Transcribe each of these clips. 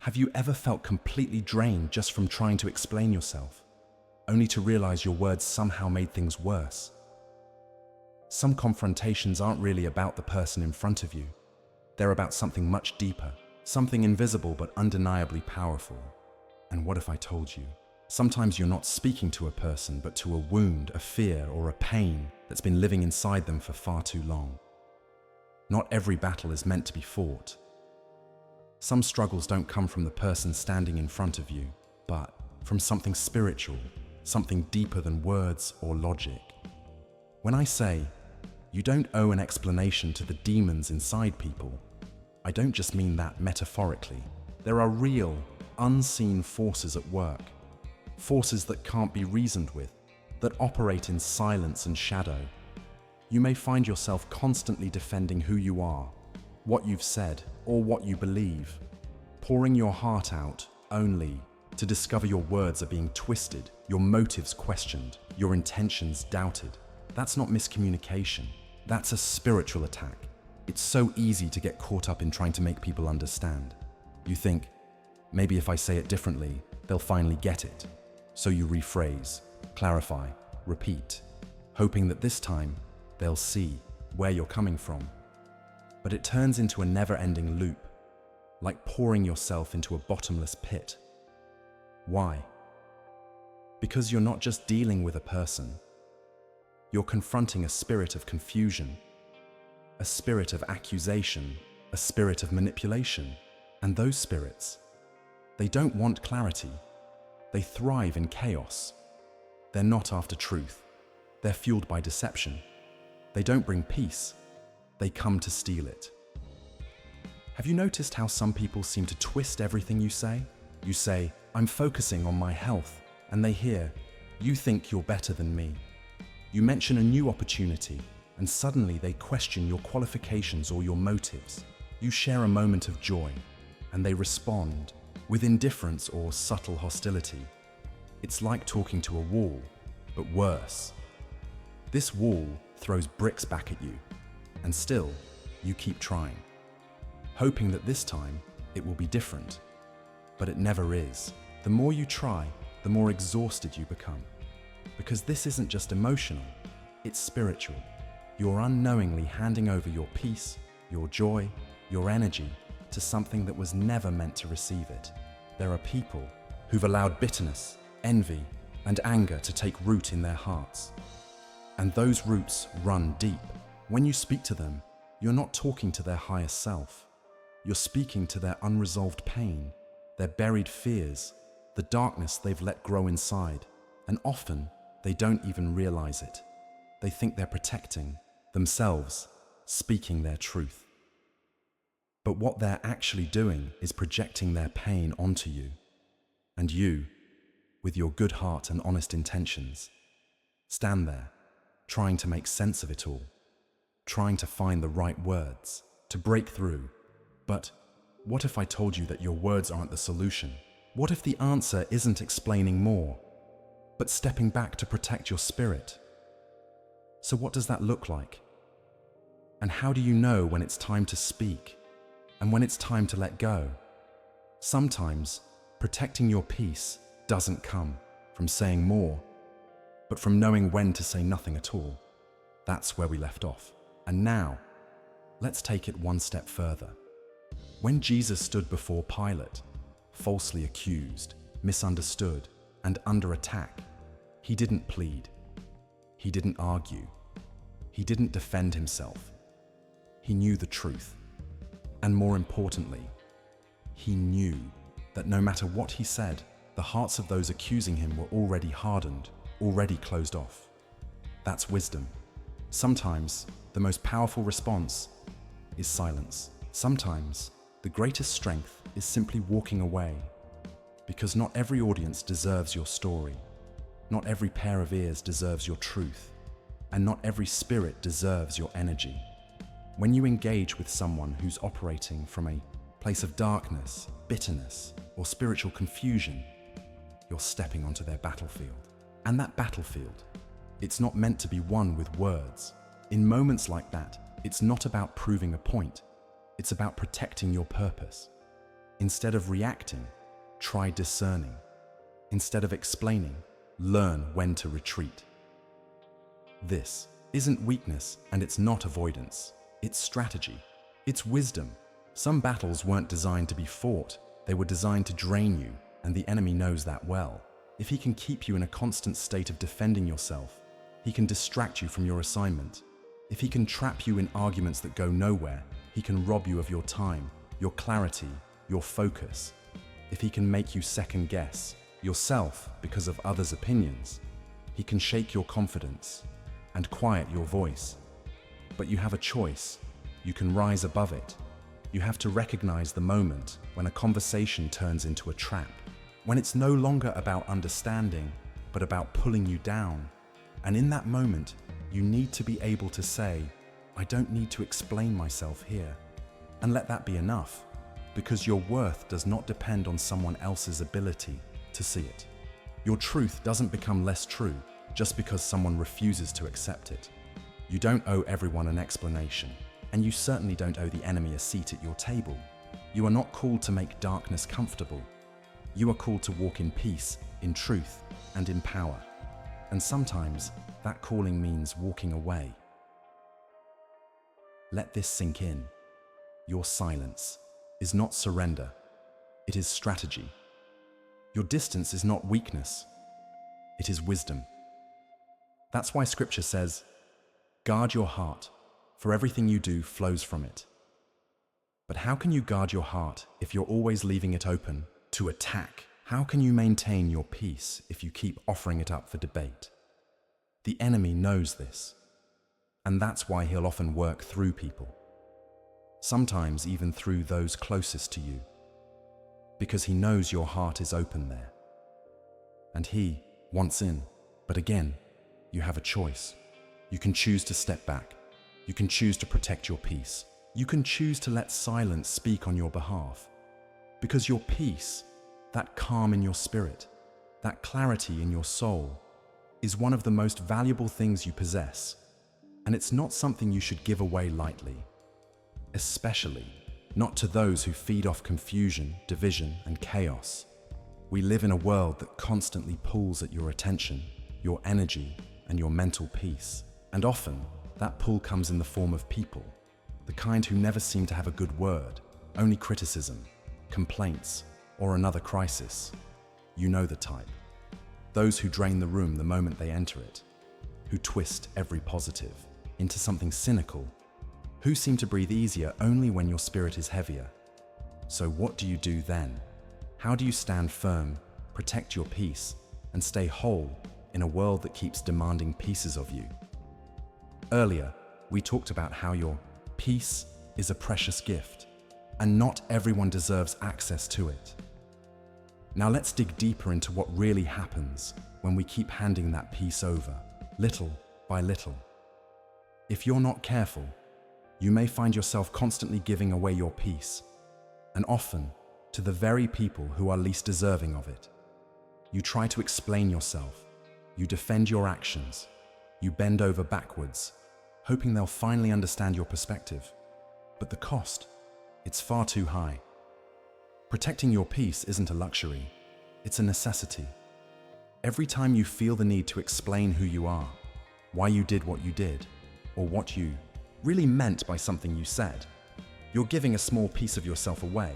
Have you ever felt completely drained just from trying to explain yourself, only to realize your words somehow made things worse? Some confrontations aren't really about the person in front of you. They're about something much deeper, something invisible but undeniably powerful. And what if I told you? Sometimes you're not speaking to a person, but to a wound, a fear, or a pain that's been living inside them for far too long. Not every battle is meant to be fought. Some struggles don't come from the person standing in front of you, but from something spiritual, something deeper than words or logic. When I say, you don't owe an explanation to the demons inside people, I don't just mean that metaphorically. There are real, unseen forces at work. Forces that can't be reasoned with, that operate in silence and shadow. You may find yourself constantly defending who you are, what you've said, or what you believe, pouring your heart out only to discover your words are being twisted, your motives questioned, your intentions doubted. That's not miscommunication. That's a spiritual attack. It's so easy to get caught up in trying to make people understand. You think, maybe if I say it differently, they'll finally get it. So you rephrase, clarify, repeat, hoping that this time they'll see where you're coming from. But it turns into a never-ending loop, like pouring yourself into a bottomless pit. Why? Because you're not just dealing with a person. You're confronting a spirit of confusion, a spirit of accusation, a spirit of manipulation. And those spirits, they don't want clarity. They thrive in chaos. They're not after truth. They're fueled by deception. They don't bring peace. They come to steal it. Have you noticed how some people seem to twist everything you say? You say, I'm focusing on my health, and they hear, you think you're better than me. You mention a new opportunity, and suddenly they question your qualifications or your motives. You share a moment of joy, and they respond with indifference or subtle hostility. It's like talking to a wall, but worse. This wall throws bricks back at you, and still, you keep trying, hoping that this time it will be different. But it never is. The more you try, the more exhausted you become. Because this isn't just emotional, it's spiritual. You're unknowingly handing over your peace, your joy, your energy to something that was never meant to receive it. There are people who've allowed bitterness, envy, and anger to take root in their hearts. And those roots run deep. When you speak to them, you're not talking to their higher self. You're speaking to their unresolved pain, their buried fears, the darkness they've let grow inside. And often, they don't even realize it. They think they're protecting themselves, speaking their truth. But what they're actually doing is projecting their pain onto you. And you, with your good heart and honest intentions, stand there, trying to make sense of it all, trying to find the right words, to break through. But what if I told you that your words aren't the solution? What if the answer isn't explaining more, but stepping back to protect your spirit? So what does that look like? And how do you know when it's time to speak and when it's time to let go? Sometimes protecting your peace doesn't come from saying more, but from knowing when to say nothing at all. That's where we left off. And now, let's take it one step further. When Jesus stood before Pilate, falsely accused, misunderstood, and under attack, he didn't plead. He didn't argue. He didn't defend himself. He knew the truth. And more importantly, he knew that no matter what he said, the hearts of those accusing him were already hardened, already closed off. That's wisdom. Sometimes the most powerful response is silence. Sometimes the greatest strength is simply walking away, because not every audience deserves your story. Not every pair of ears deserves your truth, and not every spirit deserves your energy. When you engage with someone who's operating from a place of darkness, bitterness, or spiritual confusion, you're stepping onto their battlefield. And that battlefield, it's not meant to be won with words. In moments like that, it's not about proving a point. It's about protecting your purpose. Instead of reacting, try discerning. Instead of explaining, learn when to retreat. This isn't weakness, and it's not avoidance. It's strategy. It's wisdom. Some battles weren't designed to be fought. They were designed to drain you, and the enemy knows that well. If he can keep you in a constant state of defending yourself, he can distract you from your assignment. If he can trap you in arguments that go nowhere, he can rob you of your time, your clarity, your focus. If he can make you second guess yourself because of others' opinions, he can shake your confidence and quiet your voice. But you have a choice. You can rise above it. You have to recognize the moment when a conversation turns into a trap, when it's no longer about understanding, but about pulling you down. And in that moment, you need to be able to say, I don't need to explain myself here. And let that be enough, because your worth does not depend on someone else's ability to see it. Your truth doesn't become less true just because someone refuses to accept it. You don't owe everyone an explanation, and you certainly don't owe the enemy a seat at your table. You are not called to make darkness comfortable. You are called to walk in peace, in truth, and in power. And sometimes that calling means walking away. Let this sink in. Your silence is not surrender. It is strategy. Your distance is not weakness. It is wisdom. That's why Scripture says, guard your heart, for everything you do flows from it. But how can you guard your heart if you're always leaving it open to attack? How can you maintain your peace if you keep offering it up for debate? The enemy knows this, and that's why he'll often work through people, sometimes even through those closest to you, because he knows your heart is open there. And he wants in, but again, you have a choice. You can choose to step back. You can choose to protect your peace. You can choose to let silence speak on your behalf. Because your peace, that calm in your spirit, that clarity in your soul, is one of the most valuable things you possess. And it's not something you should give away lightly. Especially not to those who feed off confusion, division, and chaos. We live in a world that constantly pulls at your attention, your energy, and your mental peace. And often, that pull comes in the form of people, the kind who never seem to have a good word, only criticism, complaints, or another crisis. You know the type. Those who drain the room the moment they enter it, who twist every positive into something cynical, who seem to breathe easier only when your spirit is heavier. So what do you do then? How do you stand firm, protect your peace, and stay whole in a world that keeps demanding pieces of you? Earlier, we talked about how your peace is a precious gift, and not everyone deserves access to it. Now let's dig deeper into what really happens when we keep handing that peace over, little by little. If you're not careful, you may find yourself constantly giving away your peace, and often to the very people who are least deserving of it. You try to explain yourself, you defend your actions, you bend over backwards, hoping they'll finally understand your perspective. But the cost, it's far too high. Protecting your peace isn't a luxury, it's a necessity. Every time you feel the need to explain who you are, why you did what you did, or what you really meant by something you said, you're giving a small piece of yourself away.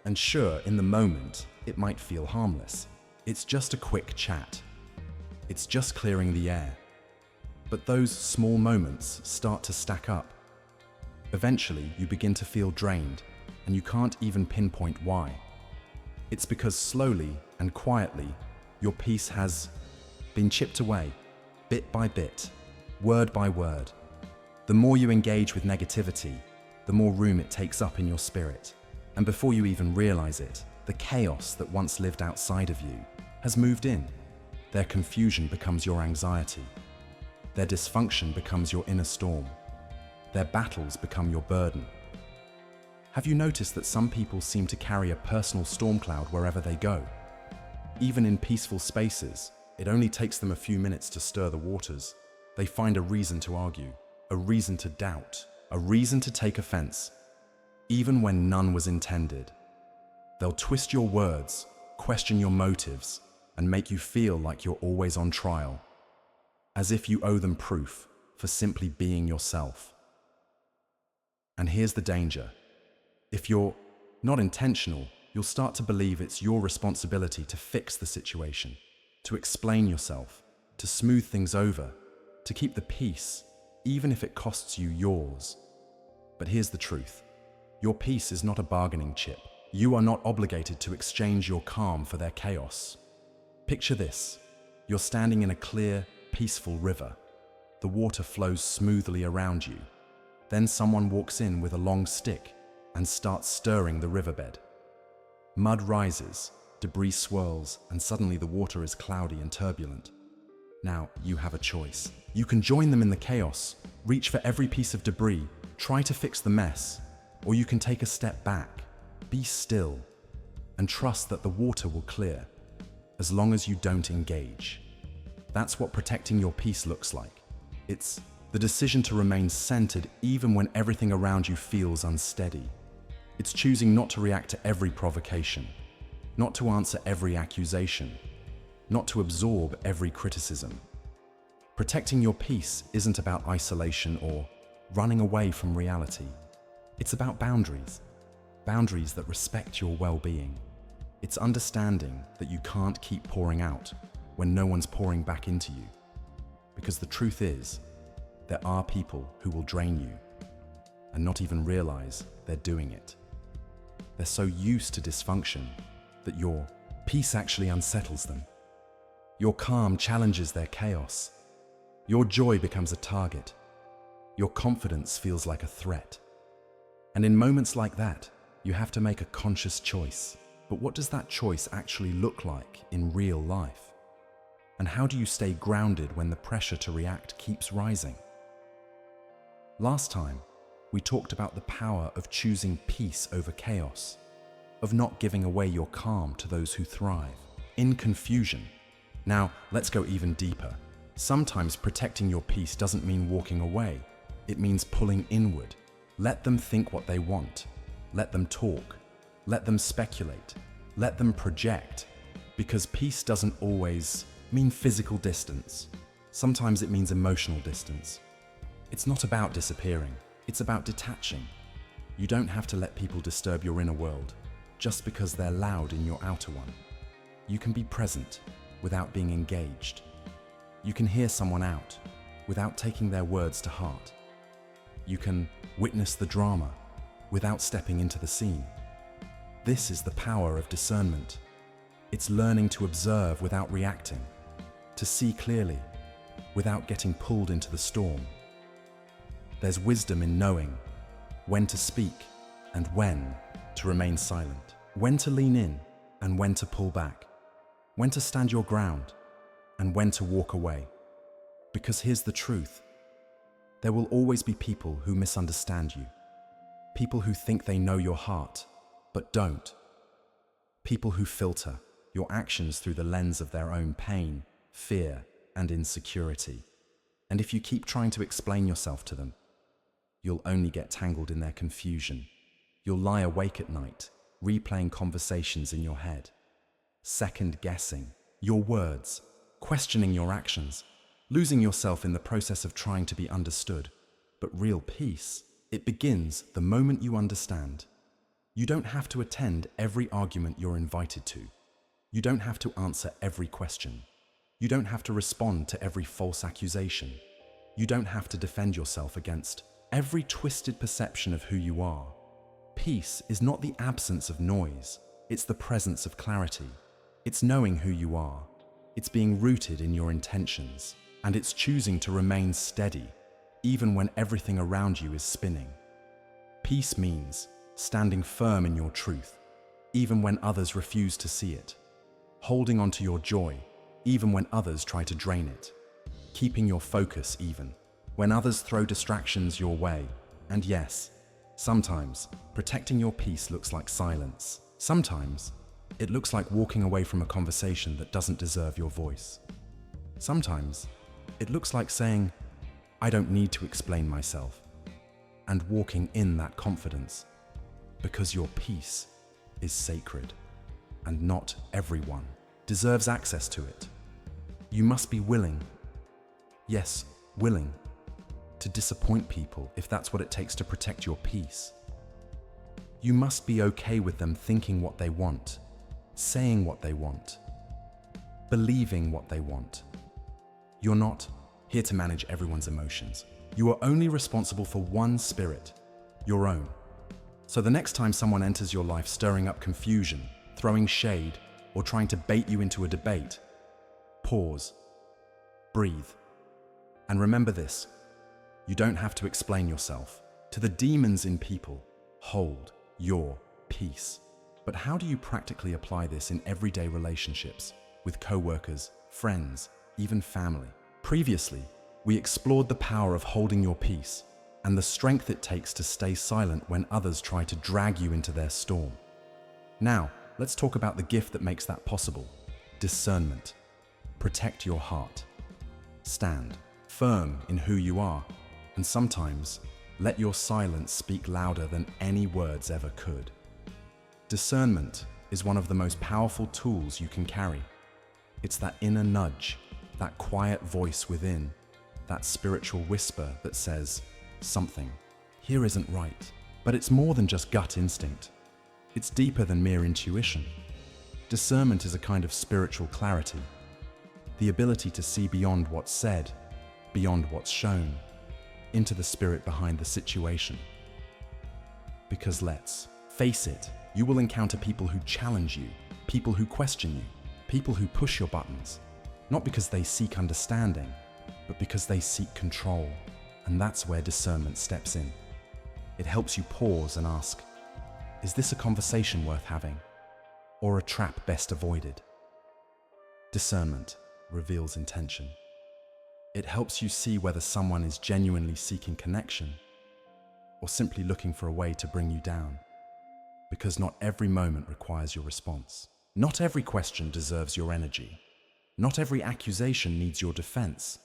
And sure, in the moment, it might feel harmless. It's just a quick chat. It's just clearing the air. But those small moments start to stack up. Eventually, you begin to feel drained, and you can't even pinpoint why. It's because slowly and quietly, your peace has been chipped away, bit by bit, word by word. The more you engage with negativity, the more room it takes up in your spirit. And before you even realize it, the chaos that once lived outside of you has moved in. Their confusion becomes your anxiety. Their dysfunction becomes your inner storm. Their battles become your burden. Have you noticed that some people seem to carry a personal storm cloud wherever they go? Even in peaceful spaces, it only takes them a few minutes to stir the waters. They find a reason to argue, a reason to doubt, a reason to take offense, even when none was intended. They'll twist your words, question your motives, and make you feel like you're always on trial, as if you owe them proof for simply being yourself. And here's the danger. If you're not intentional, you'll start to believe it's your responsibility to fix the situation, to explain yourself, to smooth things over, to keep the peace, even if it costs you yours. But here's the truth. Your peace is not a bargaining chip. You are not obligated to exchange your calm for their chaos. Picture this. You're standing in a clear, peaceful river. The water flows smoothly around you. Then someone walks in with a long stick and starts stirring the riverbed. Mud rises, debris swirls, and suddenly the water is cloudy and turbulent. Now, you have a choice. You can join them in the chaos, reach for every piece of debris, try to fix the mess, or you can take a step back, be still, and trust that the water will clear, as long as you don't engage. That's what protecting your peace looks like. It's the decision to remain centered even when everything around you feels unsteady. It's choosing not to react to every provocation, not to answer every accusation, not to absorb every criticism. Protecting your peace isn't about isolation or running away from reality. It's about boundaries, boundaries that respect your well-being. It's understanding that you can't keep pouring out when no one's pouring back into you. Because the truth is, there are people who will drain you and not even realize they're doing it. They're so used to dysfunction that your peace actually unsettles them. Your calm challenges their chaos. Your joy becomes a target. Your confidence feels like a threat. And in moments like that, you have to make a conscious choice. But what does that choice actually look like in real life? And how do you stay grounded when the pressure to react keeps rising? Last time, we talked about the power of choosing peace over chaos, of not giving away your calm to those who thrive in confusion. Now, let's go even deeper. Sometimes protecting your peace doesn't mean walking away. It means pulling inward. Let them think what they want. Let them talk. Let them speculate. Let them project. Because peace doesn't always mean physical distance. Sometimes it means emotional distance. It's not about disappearing. It's about detaching. You don't have to let people disturb your inner world just because they're loud in your outer one. You can be present without being engaged. You can hear someone out without taking their words to heart. You can witness the drama without stepping into the scene. This is the power of discernment. It's learning to observe without reacting, to see clearly without getting pulled into the storm. There's wisdom in knowing when to speak and when to remain silent, when to lean in and when to pull back, when to stand your ground and when to walk away. Because here's the truth. There will always be people who misunderstand you, people who think they know your heart, but don't, people who filter your actions through the lens of their own pain, fear, and insecurity. And if you keep trying to explain yourself to them, you'll only get tangled in their confusion. You'll lie awake at night, replaying conversations in your head, second-guessing your words, questioning your actions, losing yourself in the process of trying to be understood. But real peace, it begins the moment you understand. You don't have to attend every argument you're invited to. You don't have to answer every question. You don't have to respond to every false accusation. You don't have to defend yourself against every twisted perception of who you are. Peace is not the absence of noise. It's the presence of clarity. It's knowing who you are. It's being rooted in your intentions. And it's choosing to remain steady, even when everything around you is spinning. Peace means standing firm in your truth, even when others refuse to see it. Holding on to your joy, even when others try to drain it. Keeping your focus even when others throw distractions your way. And yes, sometimes protecting your peace looks like silence. Sometimes it looks like walking away from a conversation that doesn't deserve your voice. Sometimes it looks like saying, I don't need to explain myself, and walking in that confidence, because your peace is sacred, and not everyone deserves access to it. You must be willing, yes, willing, to disappoint people if that's what it takes to protect your peace. You must be okay with them thinking what they want, saying what they want, believing what they want. You're not here to manage everyone's emotions. You are only responsible for one spirit, your own. So the next time someone enters your life stirring up confusion, throwing shade, or trying to bait you into a debate, pause, breathe, and remember this: you don't have to explain yourself. To the demons in people, hold your peace. But how do you practically apply this in everyday relationships, with co-workers, friends, even family? Previously, we explored the power of holding your peace and the strength it takes to stay silent when others try to drag you into their storm. Now, let's talk about the gift that makes that possible: discernment. Protect your heart. Stand firm in who you are, and sometimes let your silence speak louder than any words ever could. Discernment is one of the most powerful tools you can carry. It's that inner nudge, that quiet voice within, that spiritual whisper that says, something here isn't right. But it's more than just gut instinct. It's deeper than mere intuition. Discernment is a kind of spiritual clarity, the ability to see beyond what's said, beyond what's shown, into the spirit behind the situation. Because let's face it, you will encounter people who challenge you, people who question you, people who push your buttons, not because they seek understanding, but because they seek control. And that's where discernment steps in. It helps you pause and ask, is this a conversation worth having, or a trap best avoided? Discernment reveals intention. It helps you see whether someone is genuinely seeking connection or simply looking for a way to bring you down. Because not every moment requires your response. Not every question deserves your energy. Not every accusation needs your defense.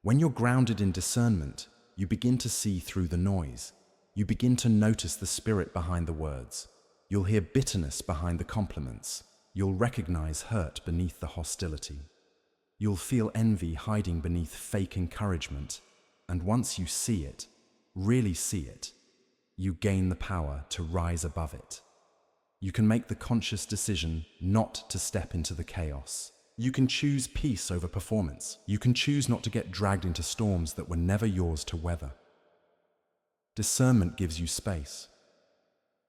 When you're grounded in discernment, you begin to see through the noise. You begin to notice the spirit behind the words. You'll hear bitterness behind the compliments. You'll recognize hurt beneath the hostility. You'll feel envy hiding beneath fake encouragement. And once you see it, really see it, you gain the power to rise above it. You can make the conscious decision not to step into the chaos. You can choose peace over performance. You can choose not to get dragged into storms that were never yours to weather. Discernment gives you space.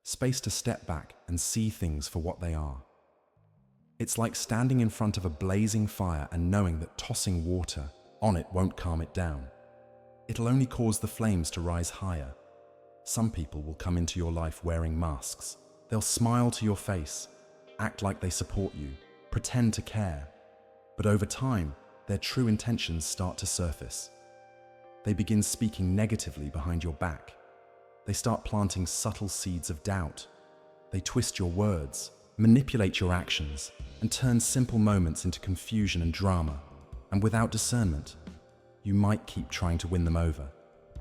Space to step back and see things for what they are. It's like standing in front of a blazing fire and knowing that tossing water on it won't calm it down. It'll only cause the flames to rise higher. Some people will come into your life wearing masks. They'll smile to your face, act like they support you, pretend to care. But over time, their true intentions start to surface. They begin speaking negatively behind your back. They start planting subtle seeds of doubt. They twist your words, manipulate your actions, and turn simple moments into confusion and drama. And without discernment, you might keep trying to win them over.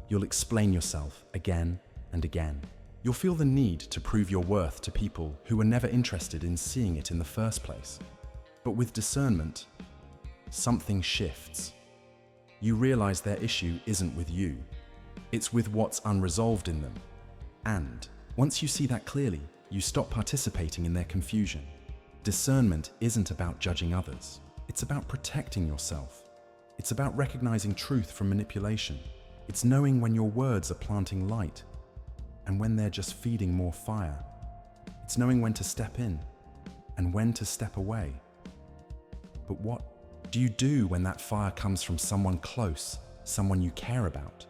You'll explain yourself again and again. You'll feel the need to prove your worth to people who were never interested in seeing it in the first place. But with discernment, something shifts. You realize their issue isn't with you. It's with what's unresolved in them. And once you see that clearly, you stop participating in their confusion. Discernment isn't about judging others. It's about protecting yourself. It's about recognizing truth from manipulation. It's knowing when your words are planting light and when they're just feeding more fire. It's knowing when to step in and when to step away. But what do you do when that fire comes from someone close, someone you care about?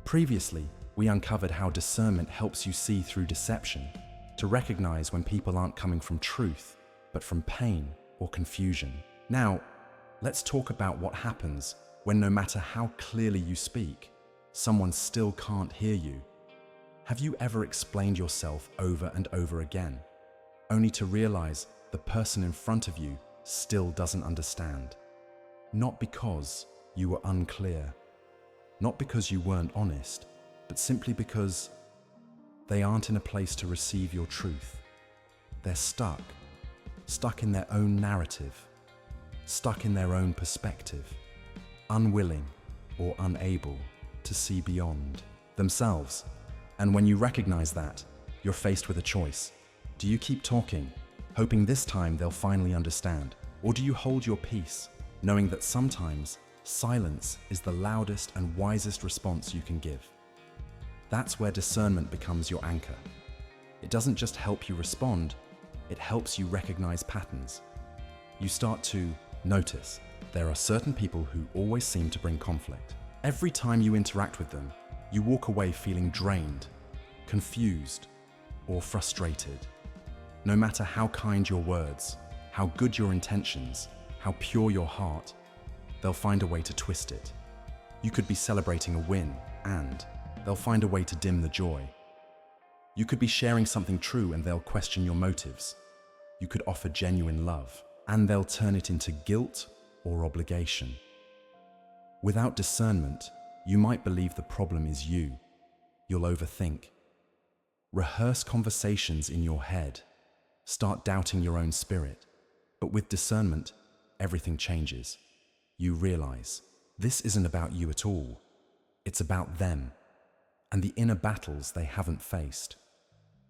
Previously, we uncovered how discernment helps you see through deception, to recognize when people aren't coming from truth, but from pain or confusion. Now, let's talk about what happens when no matter how clearly you speak, someone still can't hear you. Have you ever explained yourself over and over again, only to realize the person in front of you still doesn't understand? Not because you were unclear, not because you weren't honest, but simply because they aren't in a place to receive your truth. They're stuck in their own narrative, stuck in their own perspective, unwilling or unable to see beyond themselves. And when you recognize that, you're faced with a choice. Do you keep talking, hoping this time they'll finally understand? Or do you hold your peace, knowing that sometimes silence is the loudest and wisest response you can give? That's where discernment becomes your anchor. It doesn't just help you respond, it helps you recognize patterns. You start to notice there are certain people who always seem to bring conflict. Every time you interact with them, you walk away feeling drained, confused, or frustrated. No matter how kind your words, how good your intentions, how pure your heart, they'll find a way to twist it. You could be celebrating a win, and they'll find a way to dim the joy. You could be sharing something true and they'll question your motives. You could offer genuine love, and they'll turn it into guilt or obligation. Without discernment, you might believe the problem is you. You'll overthink. Rehearse conversations in your head. Start doubting your own spirit. But with discernment, everything changes. You realize this isn't about you at all. It's about them and the inner battles they haven't faced.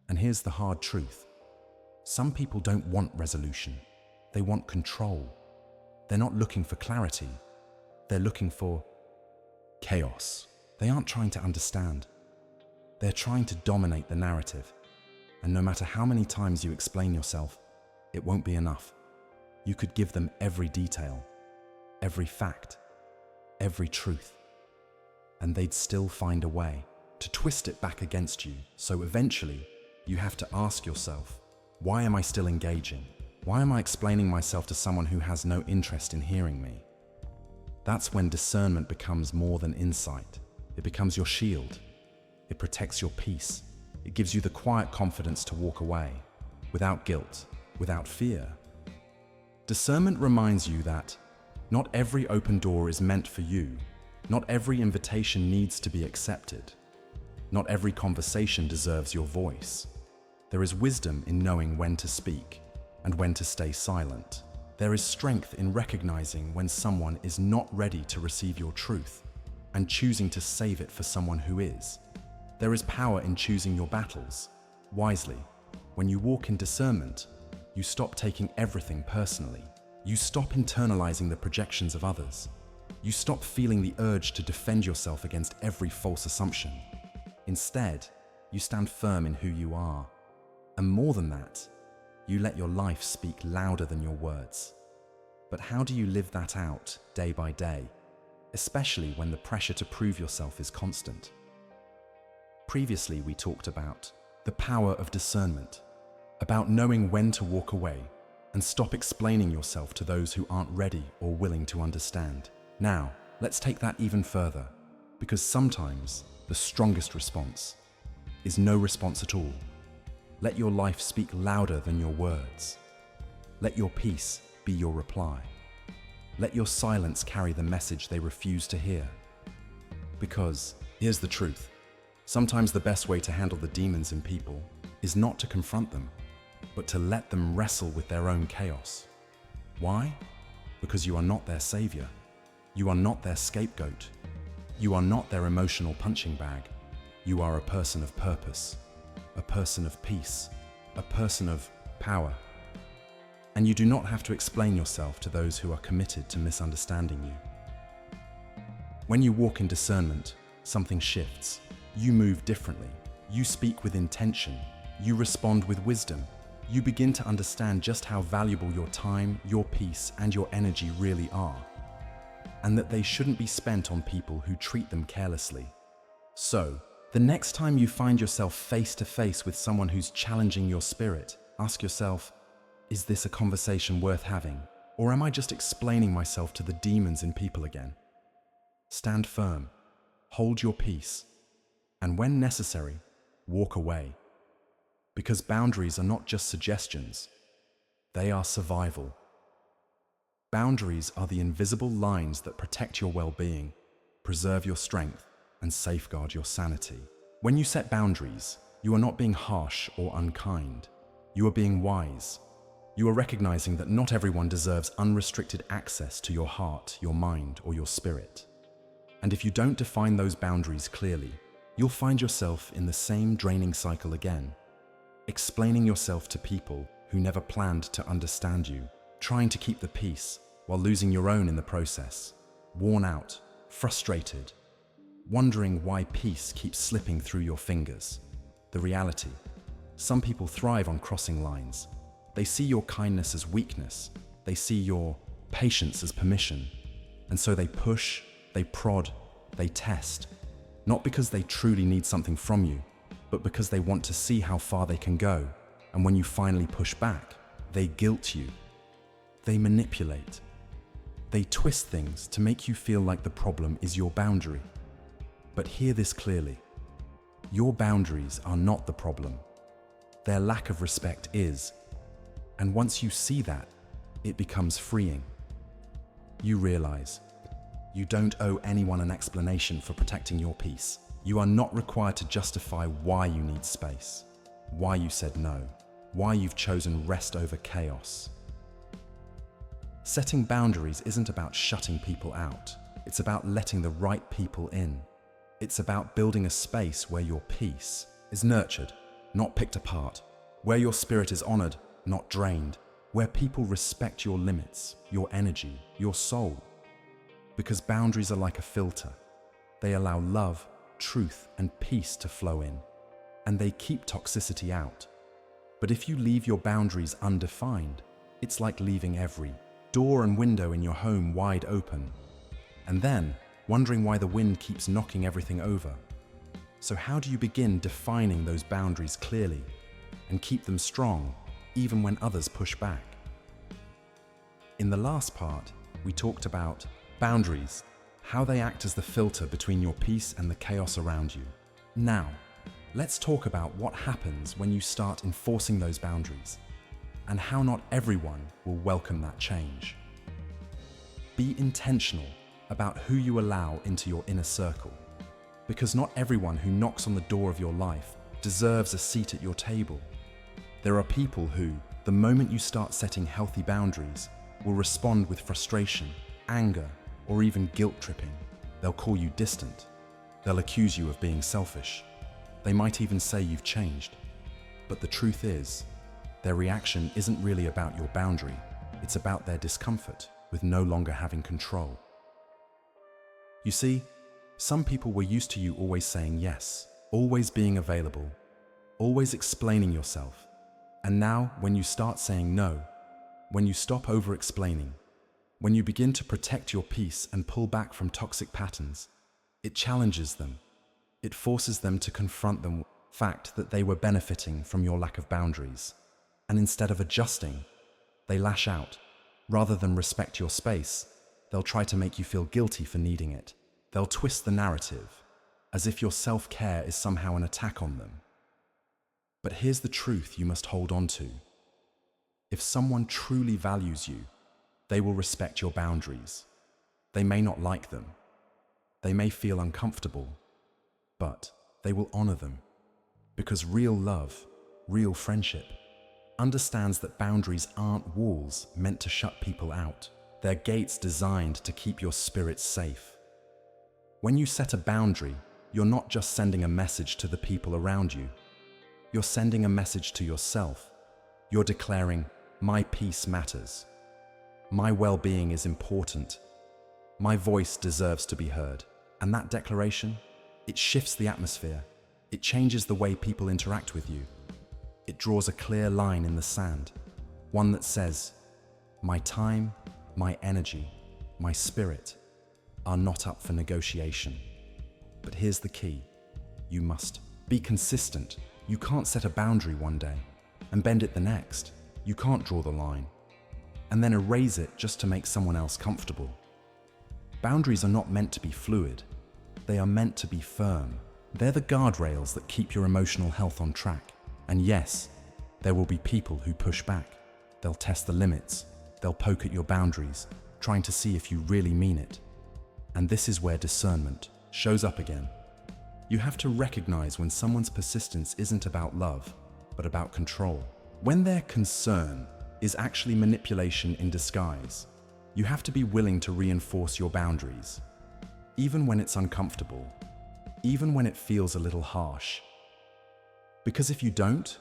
And here's the hard truth. Some people don't want resolution. They want control. They're not looking for clarity. They're looking for chaos. They aren't trying to understand. They're trying to dominate the narrative. And no matter how many times you explain yourself, it won't be enough. You could give them every detail, every fact, every truth, and they'd still find a way to twist it back against you. So eventually, you have to ask yourself, why am I still engaging? Why am I explaining myself to someone who has no interest in hearing me? That's when discernment becomes more than insight. It becomes your shield. It protects your peace. It gives you the quiet confidence to walk away, without guilt, without fear. Discernment reminds you that not every open door is meant for you. Not every invitation needs to be accepted. Not every conversation deserves your voice. There is wisdom in knowing when to speak and when to stay silent. There is strength in recognizing when someone is not ready to receive your truth and choosing to save it for someone who is. There is power in choosing your battles wisely. When you walk in discernment, you stop taking everything personally. You stop internalizing the projections of others. You stop feeling the urge to defend yourself against every false assumption. Instead, you stand firm in who you are. And more than that, you let your life speak louder than your words. But how do you live that out day by day, especially when the pressure to prove yourself is constant? Previously, we talked about the power of discernment, about knowing when to walk away and stop explaining yourself to those who aren't ready or willing to understand. Now, let's take that even further, because sometimes the strongest response is no response at all. Let your life speak louder than your words. Let your peace be your reply. Let your silence carry the message they refuse to hear. Because here's the truth. Sometimes the best way to handle the demons in people is not to confront them, but to let them wrestle with their own chaos. Why? Because you are not their savior. You are not their scapegoat. You are not their emotional punching bag. You are a person of purpose, a person of peace, a person of power. And you do not have to explain yourself to those who are committed to misunderstanding you. When you walk in discernment, something shifts. You move differently. You speak with intention. You respond with wisdom. You begin to understand just how valuable your time, your peace, and your energy really are, and that they shouldn't be spent on people who treat them carelessly. So, the next time you find yourself face to face with someone who's challenging your spirit, ask yourself, is this a conversation worth having? Or am I just explaining myself to the demons in people again? Stand firm, hold your peace, and when necessary, walk away. Because boundaries are not just suggestions, they are survival. Boundaries are the invisible lines that protect your well-being, preserve your strength, and safeguard your sanity. When you set boundaries, you are not being harsh or unkind. You are being wise. You are recognizing that not everyone deserves unrestricted access to your heart, your mind, or your spirit. And if you don't define those boundaries clearly, you'll find yourself in the same draining cycle again, explaining yourself to people who never planned to understand you, trying to keep the peace while losing your own in the process, worn out, frustrated, wondering why peace keeps slipping through your fingers. The reality: some people thrive on crossing lines. They see your kindness as weakness. They see your patience as permission. And so they push, they prod, they test, not because they truly need something from you, but because they want to see how far they can go. And when you finally push back, they guilt you. They manipulate. They twist things to make you feel like the problem is your boundary. But hear this clearly: your boundaries are not the problem. Their lack of respect is. And once you see that, it becomes freeing. You realize you don't owe anyone an explanation for protecting your peace. You are not required to justify why you need space, why you said no, why you've chosen rest over chaos. Setting boundaries isn't about shutting people out. It's about letting the right people in. It's about building a space where your peace is nurtured, not picked apart, where your spirit is honored, not drained, where people respect your limits, your energy, your soul. Because boundaries are like a filter. They allow love, truth, and peace to flow in, and they keep toxicity out. But if you leave your boundaries undefined, it's like leaving every door and window in your home wide open, and then wondering why the wind keeps knocking everything over. So how do you begin defining those boundaries clearly and keep them strong even when others push back? In the last part, we talked about boundaries, how they act as the filter between your peace and the chaos around you. Now, let's talk about what happens when you start enforcing those boundaries and how not everyone will welcome that change. Be intentional about who you allow into your inner circle, because not everyone who knocks on the door of your life deserves a seat at your table. There are people who, the moment you start setting healthy boundaries, will respond with frustration, anger, or even guilt-tripping. They'll call you distant. They'll accuse you of being selfish. They might even say you've changed. But the truth is, their reaction isn't really about your boundary. It's about their discomfort with no longer having control. You see, some people were used to you always saying yes, always being available, always explaining yourself. And now, when you start saying no, when you stop over-explaining, when you begin to protect your peace and pull back from toxic patterns, it challenges them. It forces them to confront the fact that they were benefiting from your lack of boundaries. And instead of adjusting, they lash out. Rather than respect your space, they'll try to make you feel guilty for needing it. They'll twist the narrative, as if your self-care is somehow an attack on them. But here's the truth you must hold on to. If someone truly values you, they will respect your boundaries. They may not like them. They may feel uncomfortable, but they will honor them. Because real love, real friendship, understands that boundaries aren't walls meant to shut people out. They're gates designed to keep your spirit safe. When you set a boundary, you're not just sending a message to the people around you. You're sending a message to yourself. You're declaring, my peace matters. My well-being is important. My voice deserves to be heard. And that declaration, it shifts the atmosphere. It changes the way people interact with you. It draws a clear line in the sand, one that says, my time, my energy, my spirit are not up for negotiation. But here's the key. You must be consistent. You can't set a boundary one day and bend it the next. You can't draw the line and then erase it just to make someone else comfortable. Boundaries are not meant to be fluid. They are meant to be firm. They're the guardrails that keep your emotional health on track. And yes, there will be people who push back. They'll test the limits. They'll poke at your boundaries, trying to see if you really mean it. And this is where discernment shows up again. You have to recognize when someone's persistence isn't about love, but about control. When their concern is actually manipulation in disguise, you have to be willing to reinforce your boundaries, even when it's uncomfortable, even when it feels a little harsh. Because if you don't,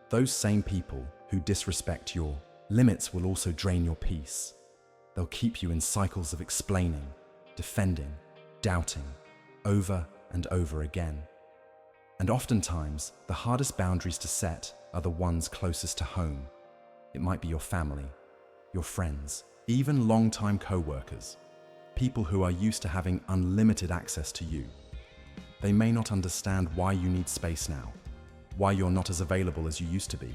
those same people who disrespect your limits will also drain your peace. They'll keep you in cycles of explaining, defending, doubting, over and over again. And oftentimes, the hardest boundaries to set are the ones closest to home. It might be your family, your friends, even long-time co-workers, people who are used to having unlimited access to you. They may not understand why you need space now, why you're not as available as you used to be,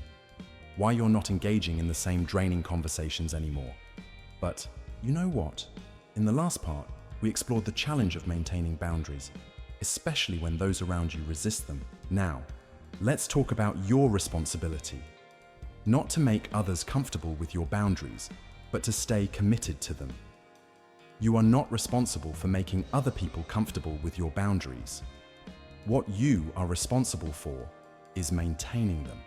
why you're not engaging in the same draining conversations anymore. But you know what? In the last part, we explored the challenge of maintaining boundaries, especially when those around you resist them. Now, let's talk about your responsibility. Not to make others comfortable with your boundaries, but to stay committed to them. You are not responsible for making other people comfortable with your boundaries. What you are responsible for is maintaining them.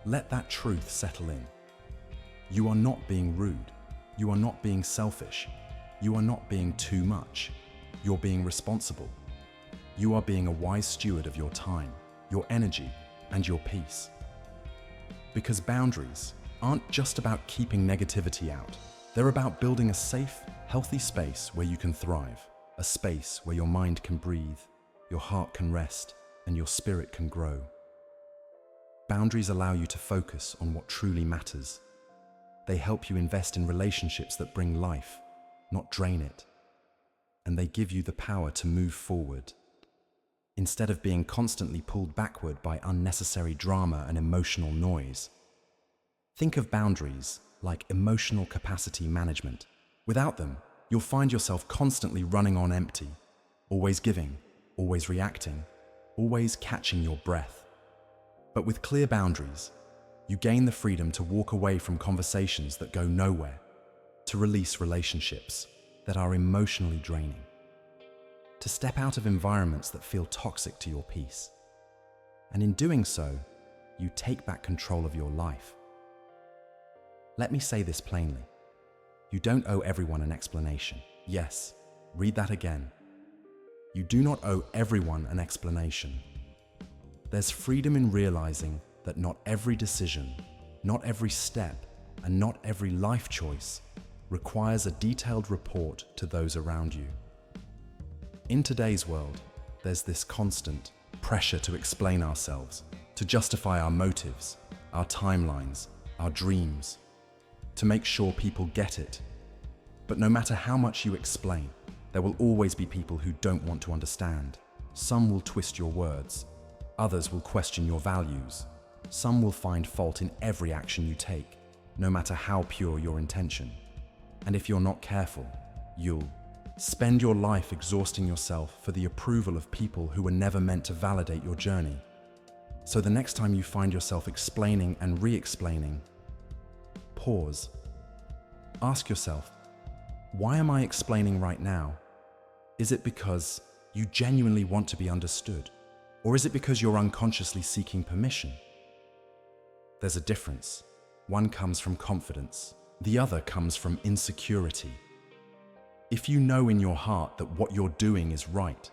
Let that truth settle in. You are not being rude. You are not being selfish. You are not being too much. You're being responsible. You are being a wise steward of your time, your energy, and your peace. Because boundaries aren't just about keeping negativity out. They're about building a safe, healthy space where you can thrive, a space where your mind can breathe, your heart can rest, and your spirit can grow. Boundaries allow you to focus on what truly matters. They help you invest in relationships that bring life, not drain it. And they give you the power to move forward, instead of being constantly pulled backward by unnecessary drama and emotional noise. Think of boundaries like emotional capacity management. Without them, you'll find yourself constantly running on empty, always giving, always reacting, always catching your breath. But with clear boundaries, you gain the freedom to walk away from conversations that go nowhere, to release relationships that are emotionally draining, to step out of environments that feel toxic to your peace. And in doing so, you take back control of your life. Let me say this plainly. You don't owe everyone an explanation. Yes, read that again. You do not owe everyone an explanation. There's freedom in realizing that not every decision, not every step, and not every life choice requires a detailed report to those around you. In today's world, there's this constant pressure to explain ourselves, to justify our motives, our timelines, our dreams, to make sure people get it. But no matter how much you explain, there will always be people who don't want to understand. Some will twist your words. Others will question your values. Some will find fault in every action you take, no matter how pure your intention. And if you're not careful, you'll spend your life exhausting yourself for the approval of people who were never meant to validate your journey. So the next time you find yourself explaining and re-explaining, pause. Ask yourself, why am I explaining right now? Is it because you genuinely want to be understood? Or is it because you're unconsciously seeking permission? There's a difference. One comes from confidence. The other comes from insecurity. If you know in your heart that what you're doing is right,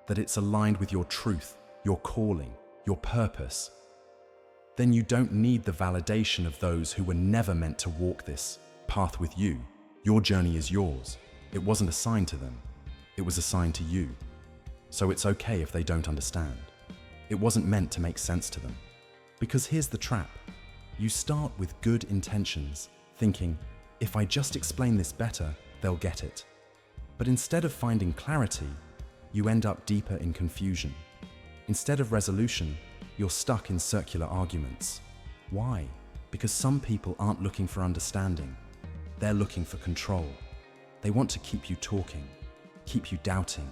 that it's aligned with your truth, your calling, your purpose, then you don't need the validation of those who were never meant to walk this path with you. Your journey is yours. It wasn't assigned to them. It was assigned to you. So it's okay if they don't understand. It wasn't meant to make sense to them. Because here's the trap. You start with good intentions, thinking, if I just explain this better, they'll get it. But instead of finding clarity, you end up deeper in confusion. Instead of resolution, you're stuck in circular arguments. Why? Because some people aren't looking for understanding. They're looking for control. They want to keep you talking, keep you doubting,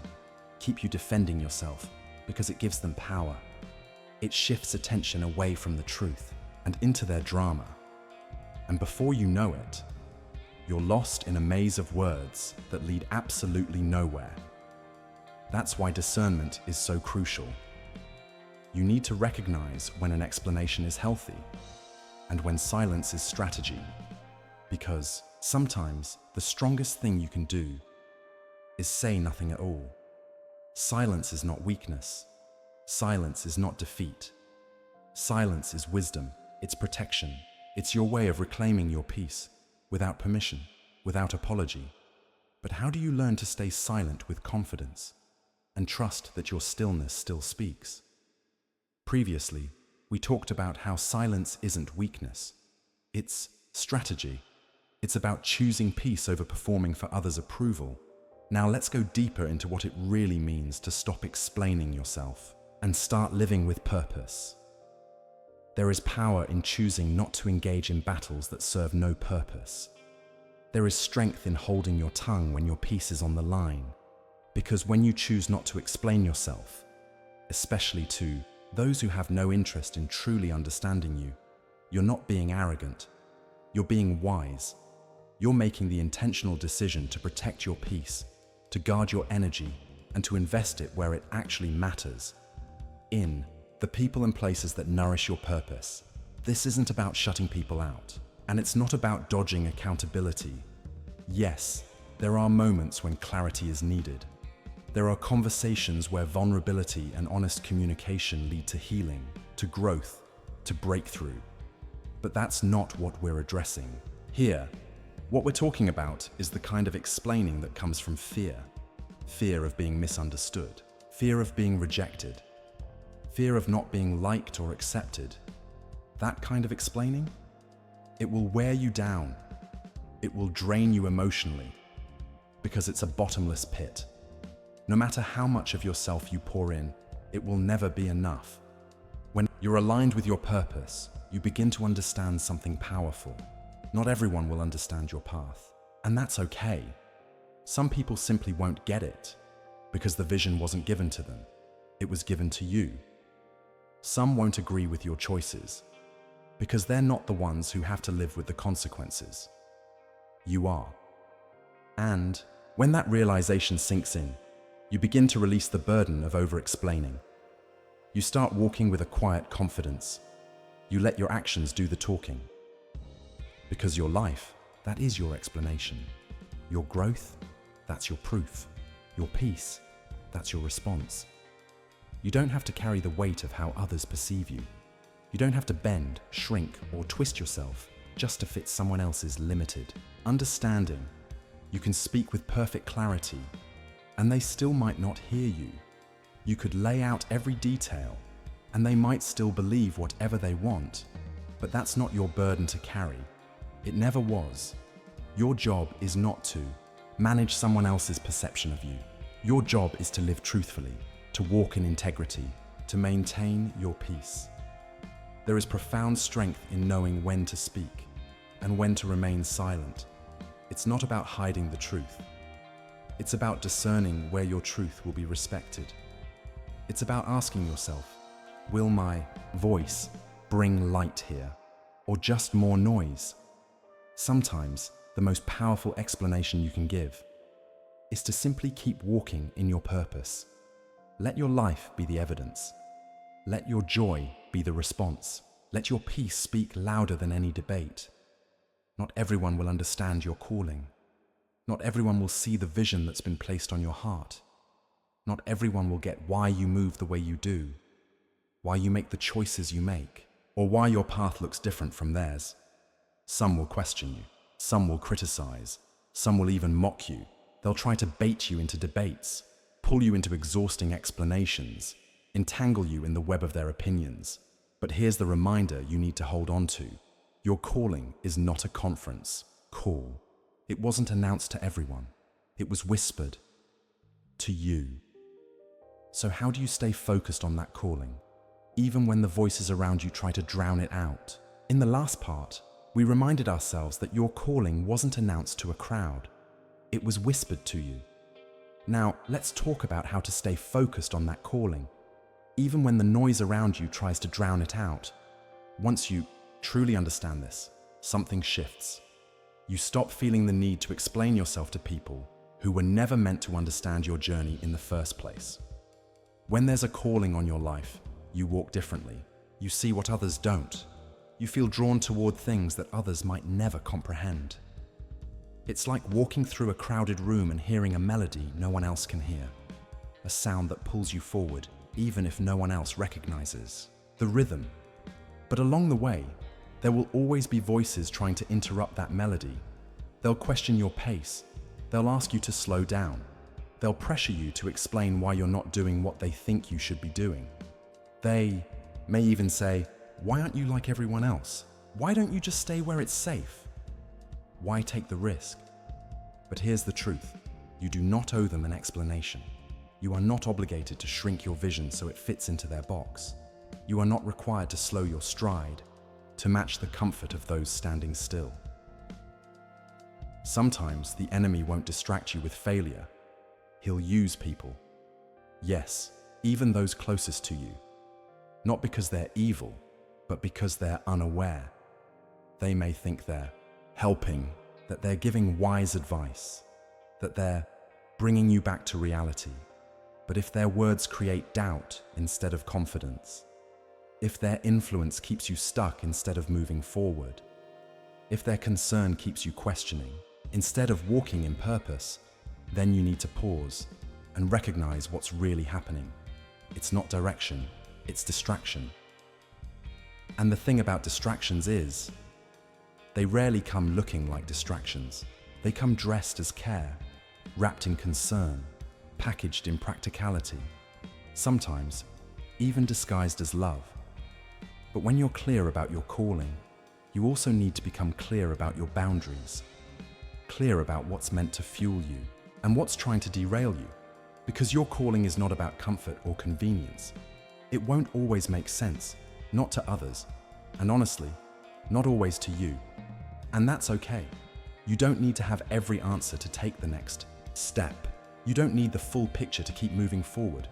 keep you defending yourself, because it gives them power. It shifts attention away from the truth and into their drama. And before you know it, you're lost in a maze of words that lead absolutely nowhere. That's why discernment is so crucial. You need to recognize when an explanation is healthy and when silence is strategy. Because sometimes the strongest thing you can do is say nothing at all. Silence is not weakness. Silence is not defeat. Silence is wisdom. It's protection. It's your way of reclaiming your peace, without permission, without apology. But how do you learn to stay silent with confidence and trust that your stillness still speaks? Previously, we talked about how silence isn't weakness. It's strategy. It's about choosing peace over performing for others' approval. Now let's go deeper into what it really means to stop explaining yourself and start living with purpose. There is power in choosing not to engage in battles that serve no purpose. There is strength in holding your tongue when your peace is on the line. Because when you choose not to explain yourself, especially to those who have no interest in truly understanding you, you're not being arrogant. You're being wise. You're making the intentional decision to protect your peace, to guard your energy, and to invest it where it actually matters. In the people and places that nourish your purpose. This isn't about shutting people out, and it's not about dodging accountability. Yes, there are moments when clarity is needed. There are conversations where vulnerability and honest communication lead to healing, to growth, to breakthrough. But that's not what we're addressing. Here, what we're talking about is the kind of explaining that comes from fear. Fear of being misunderstood, fear of being rejected, fear of not being liked or accepted. That kind of explaining? It will wear you down. It will drain you emotionally, because it's a bottomless pit. No matter how much of yourself you pour in, it will never be enough. When you're aligned with your purpose, you begin to understand something powerful. Not everyone will understand your path, and that's okay. Some people simply won't get it, because the vision wasn't given to them. It was given to you. Some won't agree with your choices, because they're not the ones who have to live with the consequences. You are. And when that realization sinks in, you begin to release the burden of over-explaining. You start walking with a quiet confidence. You let your actions do the talking. Because your life, that is your explanation. Your growth, that's your proof. Your peace, that's your response. You don't have to carry the weight of how others perceive you. You don't have to bend, shrink, or twist yourself just to fit someone else's limited understanding. You can speak with perfect clarity, and they still might not hear you. You could lay out every detail, and they might still believe whatever they want, but that's not your burden to carry. It never was. Your job is not to manage someone else's perception of you. Your job is to live truthfully, to walk in integrity, to maintain your peace. There is profound strength in knowing when to speak and when to remain silent. It's not about hiding the truth. It's about discerning where your truth will be respected. It's about asking yourself, will my voice bring light here, or just more noise? Sometimes the most powerful explanation you can give is to simply keep walking in your purpose. Let your life be the evidence. Let your joy be the response. Let your peace speak louder than any debate. Not everyone will understand your calling. Not everyone will see the vision that's been placed on your heart. Not everyone will get why you move the way you do, why you make the choices you make, or why your path looks different from theirs. Some will question you. Some will criticize. Some will even mock you. They'll try to bait you into debates, pull you into exhausting explanations, entangle you in the web of their opinions. But here's the reminder you need to hold on to. Your calling is not a conference call. It wasn't announced to everyone. It was whispered to you. So how do you stay focused on that calling, even when the voices around you try to drown it out? In the last part, we reminded ourselves that your calling wasn't announced to a crowd. It was whispered to you. Now, let's talk about how to stay focused on that calling, even when the noise around you tries to drown it out. Once you truly understand this, something shifts. You stop feeling the need to explain yourself to people who were never meant to understand your journey in the first place. When there's a calling on your life, you walk differently. You see what others don't. You feel drawn toward things that others might never comprehend. It's like walking through a crowded room and hearing a melody no one else can hear. A sound that pulls you forward, even if no one else recognizes the rhythm. But along the way, there will always be voices trying to interrupt that melody. They'll question your pace. They'll ask you to slow down. They'll pressure you to explain why you're not doing what they think you should be doing. They may even say, "Why aren't you like everyone else? Why don't you just stay where it's safe? Why take the risk?" But here's the truth. You do not owe them an explanation. You are not obligated to shrink your vision so it fits into their box. You are not required to slow your stride to match the comfort of those standing still. Sometimes the enemy won't distract you with failure. He'll use people. Yes, even those closest to you. Not because they're evil, but because they're unaware. They may think they're helping, that they're giving wise advice, that they're bringing you back to reality. But if their words create doubt instead of confidence, if their influence keeps you stuck instead of moving forward, if their concern keeps you questioning instead of walking in purpose, then you need to pause and recognize what's really happening. It's not direction, it's distraction. And the thing about distractions is, they rarely come looking like distractions. They come dressed as care, wrapped in concern, packaged in practicality, sometimes even disguised as love. But when you're clear about your calling, you also need to become clear about your boundaries, clear about what's meant to fuel you and what's trying to derail you, because your calling is not about comfort or convenience. It won't always make sense, not to others, and honestly, not always to you. And that's okay. You don't need to have every answer to take the next step. You don't need the full picture to keep moving forward.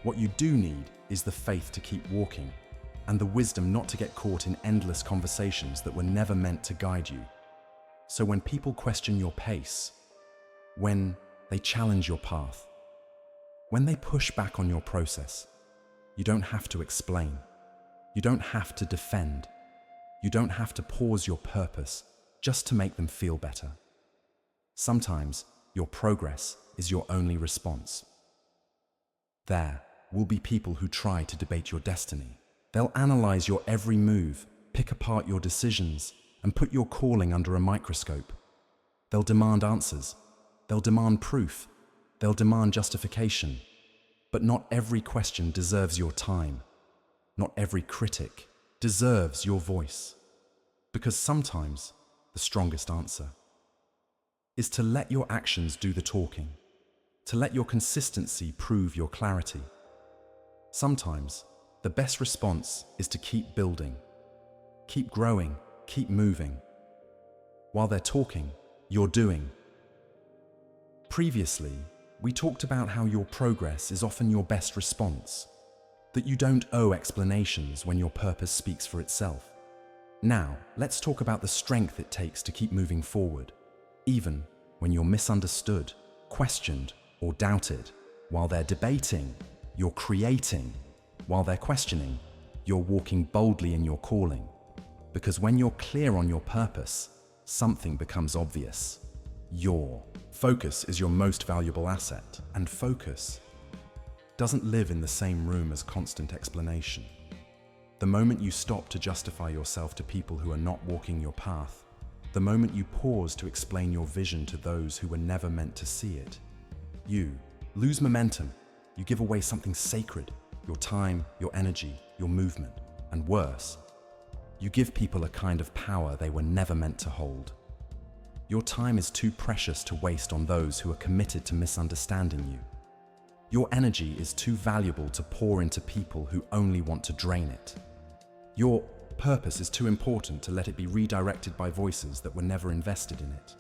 What you do need is the faith to keep walking, and the wisdom not to get caught in endless conversations that were never meant to guide you. So when people question your pace, when they challenge your path, when they push back on your process, you don't have to explain. You don't have to defend. You don't have to pause your purpose just to make them feel better. Sometimes your progress is your only response. There will be people who try to debate your destiny. They'll analyze your every move, pick apart your decisions, and put your calling under a microscope. They'll demand answers. They'll demand proof. They'll demand justification. But not every question deserves your time. Not every critic deserves your voice. Because sometimes the strongest answer is to let your actions do the talking, to let your consistency prove your clarity. Sometimes the best response is to keep building, keep growing, keep moving. While they're talking, you're doing. Previously, we talked about how your progress is often your best response, that you don't owe explanations when your purpose speaks for itself. Now, let's talk about the strength it takes to keep moving forward, even when you're misunderstood, questioned, or doubted. While they're debating, you're creating. While they're questioning, you're walking boldly in your calling. Because when you're clear on your purpose, something becomes obvious. Your focus is your most valuable asset, and focus doesn't live in the same room as constant explanation. The moment you stop to justify yourself to people who are not walking your path, the moment you pause to explain your vision to those who were never meant to see it, you lose momentum. You give away something sacred, your time, your energy, your movement, and worse, you give people a kind of power they were never meant to hold. Your time is too precious to waste on those who are committed to misunderstanding you. Your energy is too valuable to pour into people who only want to drain it. Your purpose is too important to let it be redirected by voices that were never invested in it.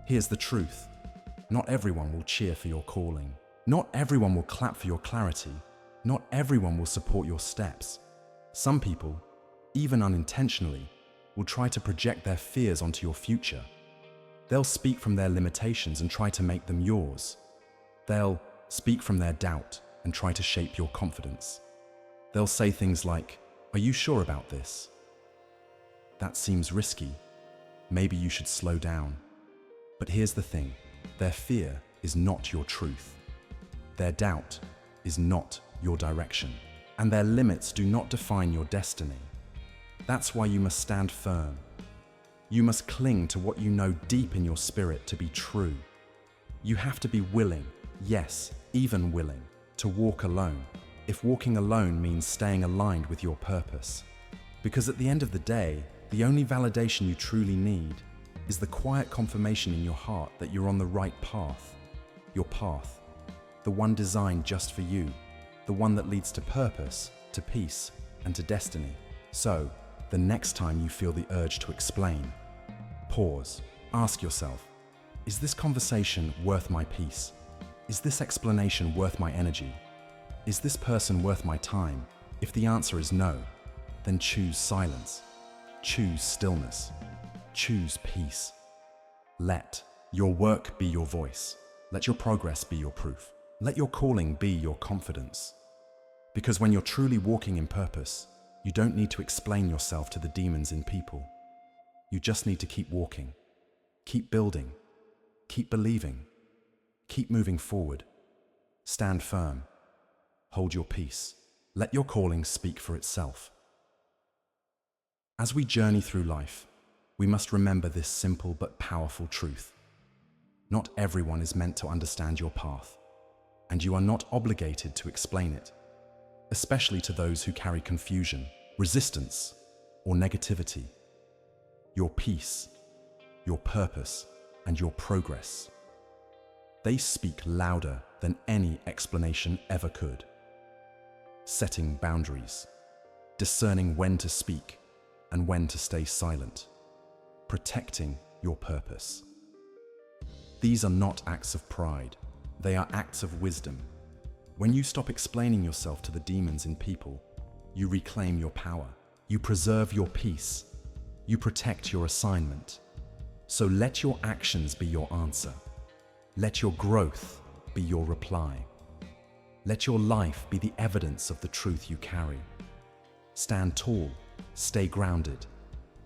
Here's the truth. Not everyone will cheer for your calling. Not everyone will clap for your clarity. Not everyone will support your steps. Some people, even unintentionally, will try to project their fears onto your future. They'll speak from their limitations and try to make them yours. They'll speak from their doubt and try to shape your confidence. They'll say things like, "Are you sure about this?" that seems risky. Maybe you should slow down. But here's the thing, their fear is not your truth. Their doubt is not your direction. And their limits do not define your destiny. That's why you must stand firm. You must cling to what you know deep in your spirit to be true. You have to be willing, yes, even willing, to walk alone, if walking alone means staying aligned with your purpose. Because at the end of the day, the only validation you truly need is the quiet confirmation in your heart that you're on the right path. Your path, the one designed just for you, the one that leads to purpose, to peace, and to destiny. So, the next time you feel the urge to explain, pause, ask yourself, is this conversation worth my peace? Is this explanation worth my energy? Is this person worth my time? If the answer is no, then choose silence, choose stillness, choose peace. Let your work be your voice. Let your progress be your proof. Let your calling be your confidence. Because when you're truly walking in purpose, you don't need to explain yourself to the demons in people. You just need to keep walking, keep building, keep believing, keep moving forward. Stand firm, hold your peace. Let your calling speak for itself. As we journey through life, we must remember this simple but powerful truth. Not everyone is meant to understand your path, and you are not obligated to explain it, especially to those who carry confusion, resistance, or negativity. Your peace, your purpose, and your progress, they speak louder than any explanation ever could. Setting boundaries, discerning when to speak and when to stay silent, protecting your purpose. These are not acts of pride, they are acts of wisdom. When you stop explaining yourself to the demons in people, you reclaim your power, you preserve your peace, you protect your assignment. So let your actions be your answer. Let your growth be your reply. Let your life be the evidence of the truth you carry. Stand tall, stay grounded,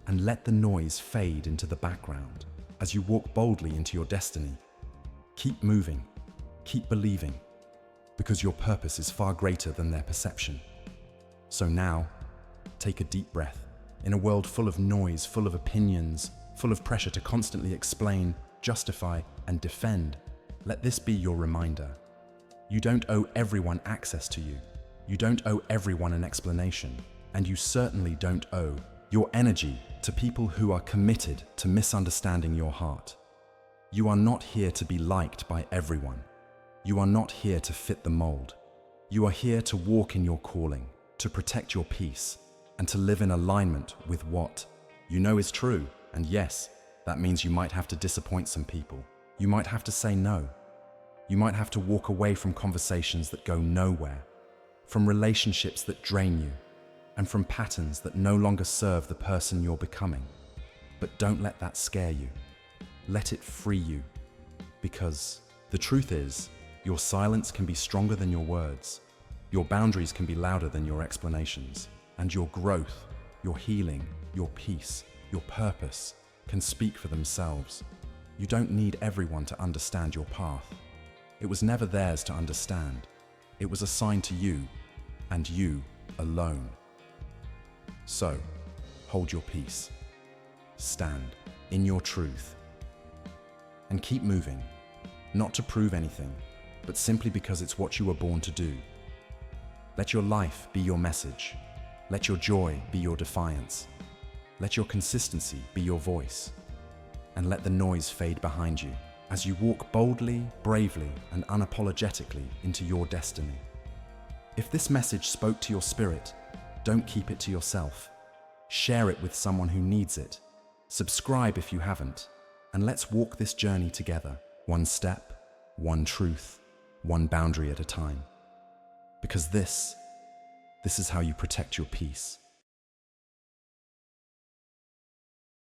and let the noise fade into the background as you walk boldly into your destiny. Keep moving, keep believing, because your purpose is far greater than their perception. So now, take a deep breath. In a world full of noise, full of opinions, full of pressure to constantly explain, justify, and defend, let this be your reminder. You don't owe everyone access to you. You don't owe everyone an explanation. And you certainly don't owe your energy to people who are committed to misunderstanding your heart. You are not here to be liked by everyone. You are not here to fit the mold. You are here to walk in your calling, to protect your peace, and to live in alignment with what you know is true. And yes, that means you might have to disappoint some people. You might have to say no. You might have to walk away from conversations that go nowhere, from relationships that drain you, and from patterns that no longer serve the person you're becoming. But don't let that scare you. Let it free you. Because the truth is, your silence can be stronger than your words. Your boundaries can be louder than your explanations. And your growth, your healing, your peace, your purpose can speak for themselves. You don't need everyone to understand your path. It was never theirs to understand. It was assigned to you, and you alone. So, hold your peace. Stand in your truth. And keep moving, not to prove anything, but simply because it's what you were born to do. Let your life be your message. Let your joy be your defiance. Let your consistency be your voice. And let the noise fade behind you as you walk boldly, bravely, and unapologetically into your destiny. If this message spoke to your spirit, don't keep it to yourself. Share it with someone who needs it. Subscribe if you haven't, and let's walk this journey together, one step, one truth, one boundary at a time. Because this is how you protect your peace.